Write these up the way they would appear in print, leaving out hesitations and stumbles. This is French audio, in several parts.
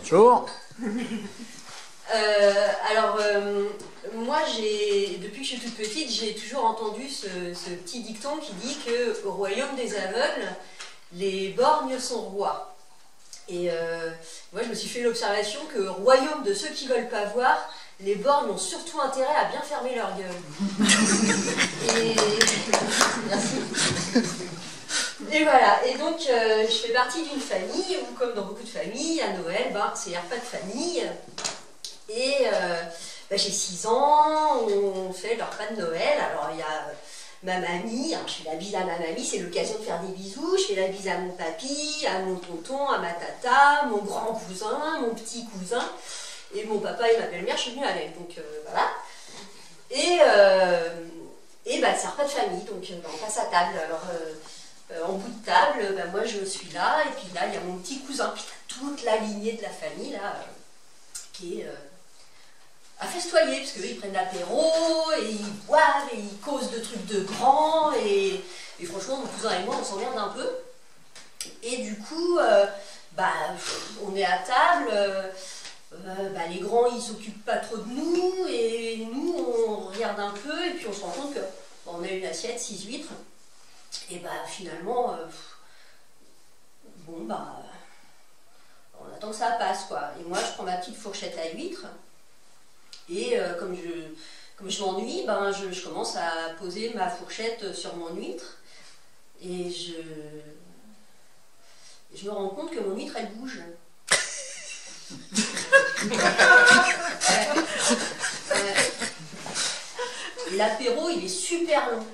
Bonjour. Moi, depuis que je suis toute petite, j'ai toujours entendu ce petit dicton qui dit qu'au royaume des aveugles, les borgnes sont rois. Et moi, je me suis fait l'observation qu'au royaume de ceux qui ne veulent pas voir, les borgnes ont surtout intérêt à bien fermer leur gueule. Et... Merci. Et voilà, et donc je fais partie d'une famille où, comme dans beaucoup de familles, à Noël, c'est les repas de famille. Et j'ai 6 ans, on fait le repas de Noël. Alors il y a ma mamie, alors, je fais la bise à ma mamie, c'est l'occasion de faire des bisous. Je fais la bise à mon papy, à mon tonton, à ma tata, mon grand cousin, mon petit cousin. Et mon papa et ma belle-mère, je suis venue avec, donc voilà. Et c'est un repas de famille, donc on passe à table. Alors, en bout de table, moi je suis là, et puis là il y a mon petit cousin, puis toute la lignée de la famille là, qui est à festoyer, parce qu'eux ils prennent l'apéro, et ils boivent, et ils causent de trucs de grands, et franchement mon cousin et moi on s'emmerde un peu. Et du coup, on est à table, les grands ils s'occupent pas trop de nous, et nous on regarde un peu, et puis on se rend compte que on a une assiette, 6 huîtres. Et finalement, on attend que ça passe, quoi. Et moi, je prends ma petite fourchette à huîtres, et comme je m'ennuie, je commence à poser ma fourchette sur mon huître, et je me rends compte que mon huître, elle bouge. Et l'apéro, il est super long.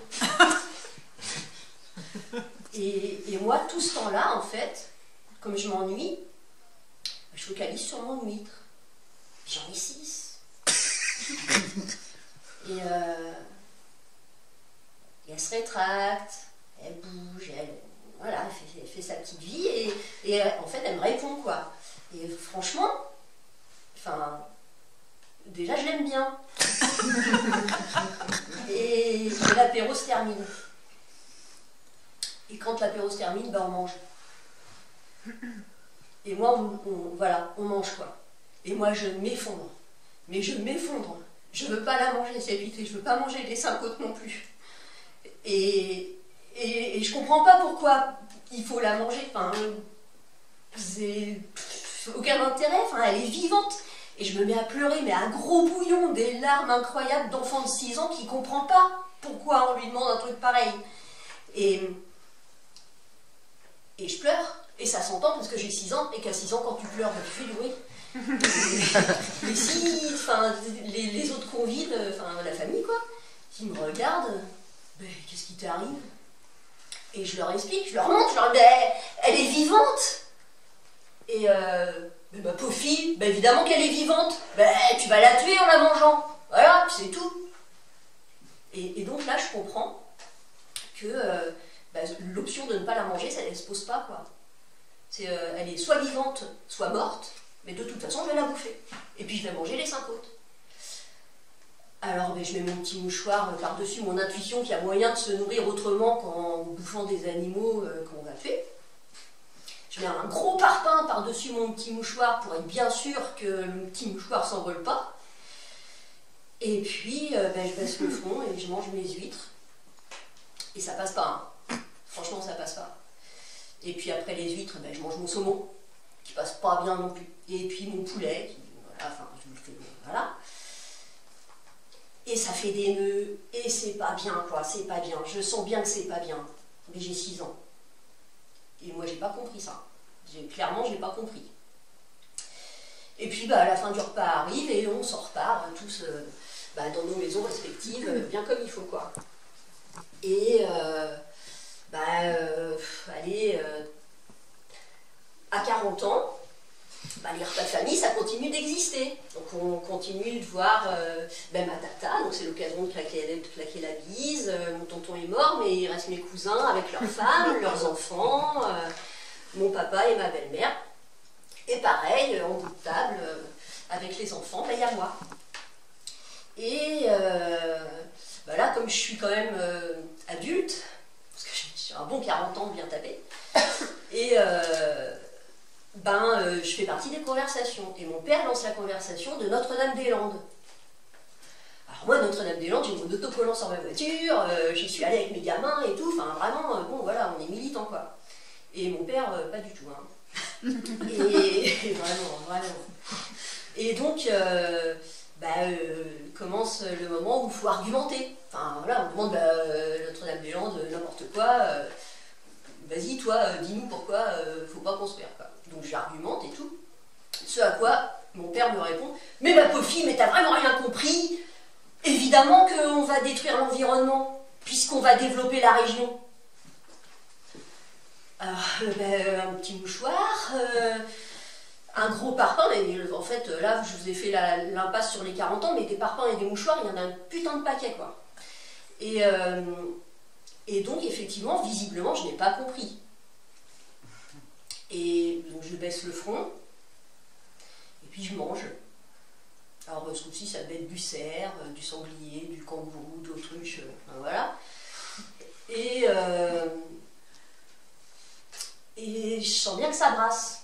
Et moi, tout ce temps-là, en fait, comme je m'ennuie, je focalise sur mon huître. J'en ai 6. Et elle se rétracte, elle bouge, elle fait sa petite vie, et en fait, elle me répond, quoi. Et franchement, déjà, je l'aime bien. Et l'apéro se termine. Et quand l'apéro se termine, on mange. Et moi, on mange, quoi. Et moi, je m'effondre. Mais je m'effondre. Je veux pas la manger, cette huître, et je veux pas manger les 5 autres non plus. Et je comprends pas pourquoi il faut la manger. C'est aucun intérêt. Elle est vivante. Et je me mets à pleurer, mais à gros bouillon, des larmes incroyables d'enfant de 6 ans qui comprend pas pourquoi on lui demande un truc pareil. Et je pleure, et ça s'entend parce que j'ai 6 ans, et qu'à 6 ans, quand tu pleures, tu fais du bruit. Les autres convives, la famille, quoi, qui me regardent, qu'est-ce qui t'arrive? Et je leur explique, je leur montre, je leur dis, elle est vivante. Et ma pauvre fille, évidemment qu'elle est vivante, tu vas la tuer en la mangeant. Voilà, puis c'est tout. Et donc là, je comprends que l'option de ne pas la manger, ça ne se pose pas, quoi. Elle est soit vivante, soit morte, mais de toute façon, je vais la bouffer. Et puis, je vais manger les 5 autres. Alors, je mets mon petit mouchoir par-dessus mon intuition qu'il y a moyen de se nourrir autrement qu'en bouffant des animaux qu'on va tuer. Je mets un gros parpaing par-dessus mon petit mouchoir pour être bien sûr que le petit mouchoir ne s'envole pas. Et puis, je baisse le front et je mange mes huîtres. Et ça passe pas, hein. Franchement, ça passe pas. Et puis après les huîtres, je mange mon saumon, qui passe pas bien non plus. Et puis mon poulet, je le fais, voilà. Et ça fait des nœuds, et c'est pas bien, quoi, c'est pas bien. Je sens bien que c'est pas bien. Mais j'ai 6 ans. Et moi, j'ai pas compris ça. Clairement, j'ai pas compris. Et puis, à la fin du repas arrive, et on s'en repart tous dans nos maisons respectives, bien comme il faut, quoi. Et à 40 ans, les repas de famille, ça continue d'exister. Donc on continue de voir ma tata, donc c'est l'occasion de claquer la bise. Mon tonton est mort, mais il reste mes cousins avec leurs femmes, leurs enfants, mon papa et ma belle-mère. Et pareil, en bout de table, avec les enfants, il y a moi. Et là, comme je suis quand même adulte, parce que j'ai un bon 40 ans bien tapé, et je fais partie des conversations. Et mon père lance la conversation de Notre-Dame-des-Landes. Alors moi, Notre-Dame-des-Landes, j'ai mon autocollant sur ma voiture, j'y suis allée avec mes gamins et tout, enfin vraiment, bon voilà, on est militants quoi. Et mon père, pas du tout. Hein. Et vraiment. Et donc, commence le moment où il faut argumenter. Enfin voilà, on demande Notre-Dame-des-Landes, n'importe quoi. Vas-y, toi, dis-nous pourquoi faut pas construire. Quoi. Donc j'argumente et tout. Ce à quoi mon père me répond: mais ma pauvre fille, mais t'as vraiment rien compris. Évidemment qu'on va détruire l'environnement, puisqu'on va développer la région. Alors, un petit mouchoir, un gros parpaing, mais en fait, là, je vous ai fait l'impasse sur les 40 ans, mais des parpaings et des mouchoirs, il y en a un putain de paquet, quoi. Et donc, effectivement, visiblement, je n'ai pas compris. Et donc, je baisse le front, et puis je mange. Alors, ce coup-ci, ça va être du cerf, du sanglier, du kangourou, d'autruche, enfin, voilà. Et je sens bien que ça brasse.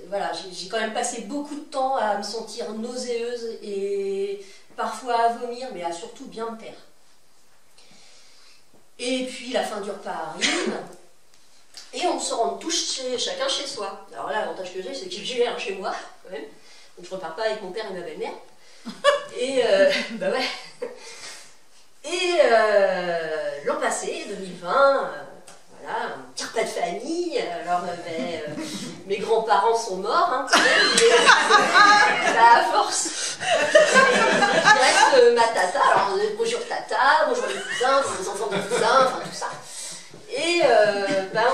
Voilà, j'ai quand même passé beaucoup de temps à me sentir nauséeuse et parfois à vomir, mais à surtout bien me taire. Et puis la fin du repas arrive, et on se rend tous chacun chez soi. Alors là, l'avantage que j'ai, c'est que j'ai un chez moi, quand même. Donc je repars pas avec mon père et ma belle-mère. Et ouais. Et l'an passé, 2020, voilà, un petit repas de famille. Alors mes grands-parents sont morts, hein, quand même, mais à force. Il reste ma tata, alors bonjour tata, bonjour les cousins, les enfants des cousins, enfin tout ça. Et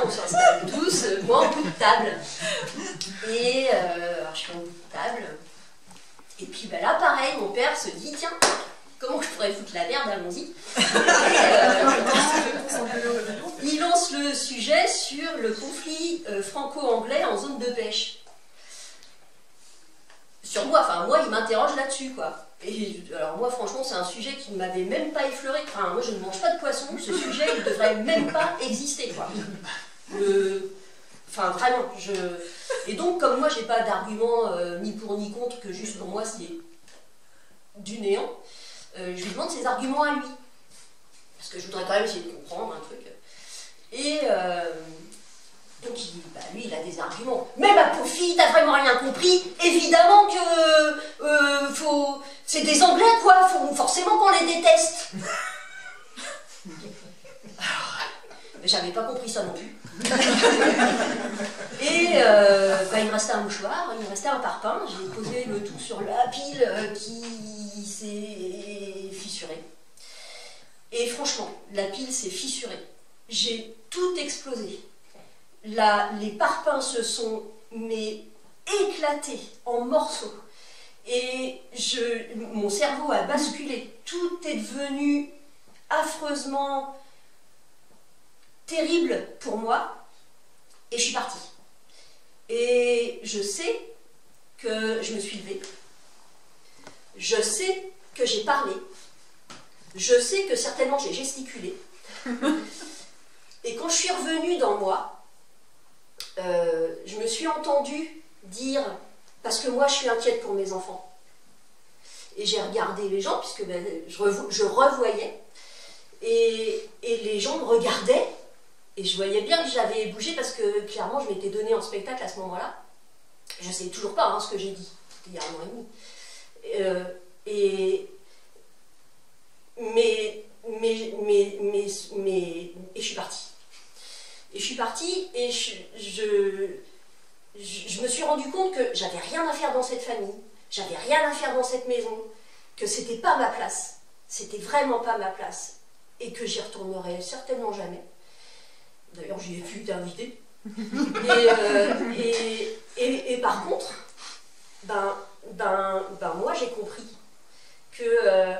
on s'installe tous, moi en bout de table. Et alors je suis en bout de table. Et puis là pareil, mon père se dit tiens, comment je pourrais foutre la merde, allons-y. Il lance le sujet sur le conflit franco-anglais en zone de pêche. Sur moi, enfin moi il m'interroge là-dessus quoi. Et alors moi franchement c'est un sujet qui ne m'avait même pas effleuré. Enfin moi je ne mange pas de poisson, ce sujet il ne devrait même pas exister quoi. Enfin vraiment, Et donc comme moi j'ai pas d'argument ni pour ni contre, que juste pour moi c'est du néant, je lui demande ses arguments à lui. Parce que je voudrais quand même essayer de comprendre un truc. Et donc il dit, lui il a des arguments. Mais ma pauvre fille, t'as vraiment rien compris. Évidemment que c'est des Anglais quoi, faut forcément qu'on les déteste. Alors, j'avais pas compris ça non plus. Et il me restait un mouchoir, il me restait un parpaing, j'ai posé le tout sur la pile qui s'est fissurée. Et franchement, la pile s'est fissurée. J'ai tout explosé. Les parpaings se sont éclatés en morceaux. Et mon cerveau a basculé. Tout est devenu affreusement terrible pour moi. Et je suis partie. Et je sais que je me suis levée. Je sais que j'ai parlé. Je sais que certainement j'ai gesticulé. Et quand je suis revenue dans moi, je me suis entendue dire, parce que moi je suis inquiète pour mes enfants. Et j'ai regardé les gens, puisque je revoyais, et les gens me regardaient, et je voyais bien que j'avais bougé, parce que clairement je m'étais donnée en spectacle à ce moment-là. Je ne sais toujours pas ce que j'ai dit, c'était il y a 1 an et demi. Et je suis partie. Et je suis partie et je me suis rendu compte que j'avais rien à faire dans cette famille, j'avais rien à faire dans cette maison, que c'était pas ma place, c'était vraiment pas ma place, et que j'y retournerai certainement jamais. D'ailleurs, j'y ai plus été invitée. Et par contre, moi j'ai compris que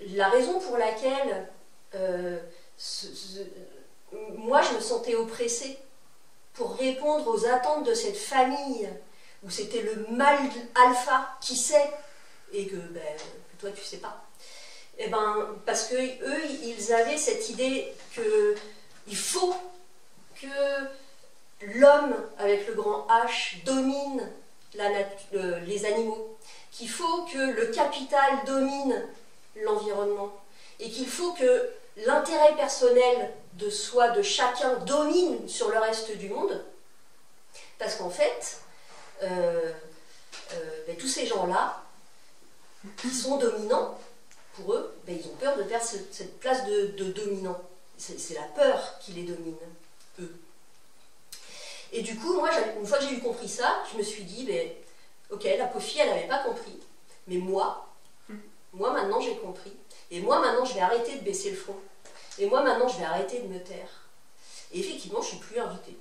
la raison pour laquelle moi je me sentais oppressée pour répondre aux attentes de cette famille où c'était le mâle alpha qui sait et que toi tu sais pas, parce que eux ils avaient cette idée que il faut que l'homme, avec le grand H, domine les animaux, qu'il faut que le capital domine l'environnement, et qu'il faut que l'intérêt personnel de soi, de chacun, domine sur le reste du monde, parce qu'en fait, tous ces gens-là, qui sont dominants, pour eux, ils ont peur de perdre cette place de dominant. C'est la peur qui les domine, eux. Et du coup, moi, une fois que j'ai eu compris ça, je me suis dit, ok, la pauvre fille, elle n'avait pas compris, mais moi maintenant j'ai compris. Et moi maintenant je vais arrêter de baisser le front. Et moi maintenant je vais arrêter de me taire. Et effectivement, je ne suis plus invitée.